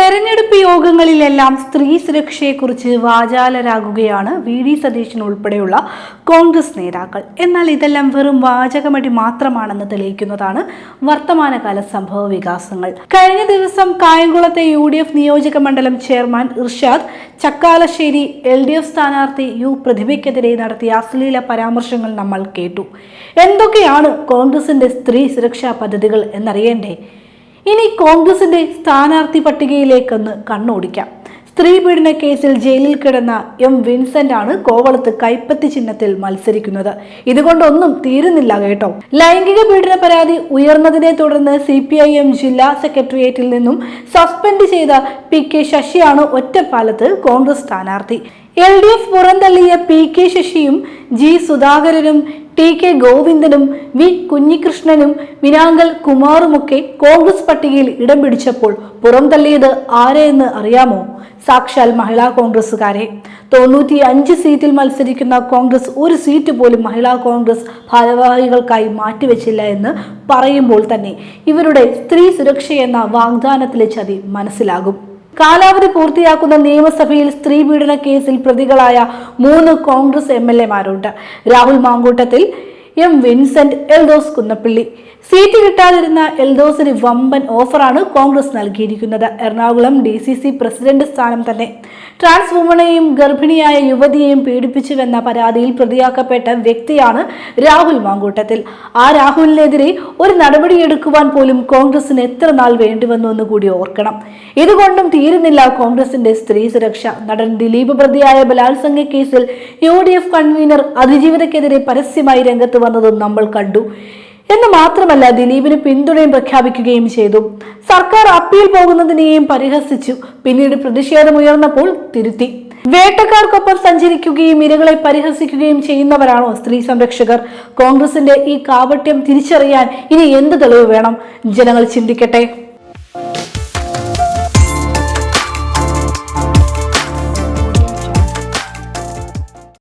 തെരഞ്ഞെടുപ്പ് യോഗങ്ങളിലെല്ലാം സ്ത്രീ സുരക്ഷയെക്കുറിച്ച് വാചാലരാകുകയാണ് വി.ഡി. സതീശൻ ഉൾപ്പെടെയുള്ള കോൺഗ്രസ് നേതാക്കൾ. എന്നാൽ ഇതെല്ലാം വെറും വാചകമടി മാത്രമാണെന്ന് തെളിയിക്കുന്നതാണ് വർത്തമാനകാല സംഭവ വികാസങ്ങൾ. കഴിഞ്ഞ ദിവസം കായംകുളത്തെ UDF നിയോജക മണ്ഡലം ചെയർമാൻ ഇർഷാദ് ചക്കാലശ്ശേരി LDF സ്ഥാനാർത്ഥി യു പ്രതിഭയ്ക്കെതിരെ നടത്തിയ അശ്ലീല പരാമർശങ്ങൾ നമ്മൾ കേട്ടു. എന്തൊക്കെയാണ് കോൺഗ്രസിന്റെ സ്ത്രീ സുരക്ഷാ പദ്ധതികൾ എന്നറിയണ്ടേ? ഇനി കോൺഗ്രസിന്റെ സ്ഥാനാർത്ഥി പട്ടികയിലേക്കൊന്ന് കണ്ണോടിക്കാം. സ്ത്രീ പീഡന കേസിൽ ജയിലിൽ കിടന്ന വിൻസെന്റ് ആണ് കോവളത്ത് കൈപ്പത്തി ചിഹ്നത്തിൽ മത്സരിക്കുന്നത്. ഇതുകൊണ്ടൊന്നും തീരുന്നില്ല കേട്ടോ. ലൈംഗിക പീഡന പരാതി ഉയർന്നതിനെ തുടർന്ന് CPIM ജില്ലാ സെക്രട്ടേറിയറ്റിൽ നിന്നും സസ്പെൻഡ് ചെയ്ത PK ശശിയാണ് ഒറ്റപ്പാലത്ത് കോൺഗ്രസ് സ്ഥാനാർത്ഥി. LDF പുറന്തള്ളിയ PK ശശിയും G സുധാകരനും TK ഗോവിന്ദനും V കുഞ്ഞികൃഷ്ണനും വിനാങ്കൽ കുമാറുമൊക്കെ കോൺഗ്രസ് പട്ടികയിൽ ഇടം പിടിച്ചപ്പോൾ പുറംതള്ളിയത് ആരെയെന്ന് അറിയാമോ? സാക്ഷാൽ മഹിളാ കോൺഗ്രസുകാരെ. 95 സീറ്റിൽ മത്സരിക്കുന്ന കോൺഗ്രസ് ഒരു സീറ്റ് പോലും മഹിളാ കോൺഗ്രസ് ഭാരവാഹികൾക്കായി മാറ്റിവെച്ചില്ല എന്ന് പറയുമ്പോൾ തന്നെ ഇവരുടെ സ്ത്രീ സുരക്ഷയെന്ന വാഗ്ദാനത്തിലെ ചതി മനസ്സിലാകും. കാലാവധി പൂർത്തിയാക്കുന്ന നിയമസഭയിൽ സ്ത്രീ പീഡന കേസിൽ പ്രതികളായ 3 കോൺഗ്രസ് MLA-മാരുണ്ട്. രാഹുൽ മാങ്കൂട്ടത്തിൽ, വിൻസെന്റ്, എൽദോസ് കുന്നപ്പള്ളി. സീറ്റ് കിട്ടാതിരുന്ന എൽദോസിന് വമ്പൻ ഓഫറാണ് കോൺഗ്രസ് നൽകിയിരിക്കുന്നത്. എറണാകുളം DCC പ്രസിഡന്റ് സ്ഥാനം തന്നെ. ട്രാൻസ് വുമണെയും ഗർഭിണിയായ യുവതിയെയും പീഡിപ്പിച്ചുവെന്ന പരാതിയിൽ പ്രതിയാക്കപ്പെട്ട വ്യക്തിയാണ് രാഹുൽ മാങ്കൂട്ടത്തിൽ. ആ രാഹുലിനെതിരെ ഒരു നടപടിയെടുക്കുവാൻ പോലും കോൺഗ്രസിന് എത്ര നാൾ വേണ്ടിവന്നു എന്ന് കൂടി ഓർക്കണം. ഇതുകൊണ്ടും തീരുന്നില്ല കോൺഗ്രസിന്റെ സ്ത്രീ സുരക്ഷ. നടൻ ദിലീപ് പ്രതിയായ ബലാത്സംഗ കേസിൽ UDF കൺവീനർ അതിജീവിതക്കെതിരെ പരസ്യമായി രംഗത്ത് വന്നതും നമ്മൾ കണ്ടു. എന്ന് മാത്രമല്ല, ദിലീപിന് പിന്തുണയും പ്രഖ്യാപിക്കുകയും ചെയ്തു. സർക്കാർ അപ്പീൽ പോകുന്നതിനെയും പരിഹസിച്ചു. പിന്നീട് പ്രതിഷേധമുയർന്നപ്പോൾ തിരുത്തി. വേട്ടക്കാർക്കൊപ്പം സഞ്ചരിക്കുകയും ഇരകളെ പരിഹസിക്കുകയും ചെയ്യുന്നവരാണോ സ്ത്രീ സംരക്ഷകർ? കോൺഗ്രസിന്റെ ഈ കാപട്യം തിരിച്ചറിയാൻ ഇനി എന്ത് തെളിവ് വേണം? ജനങ്ങൾ ചിന്തിക്കട്ടെ.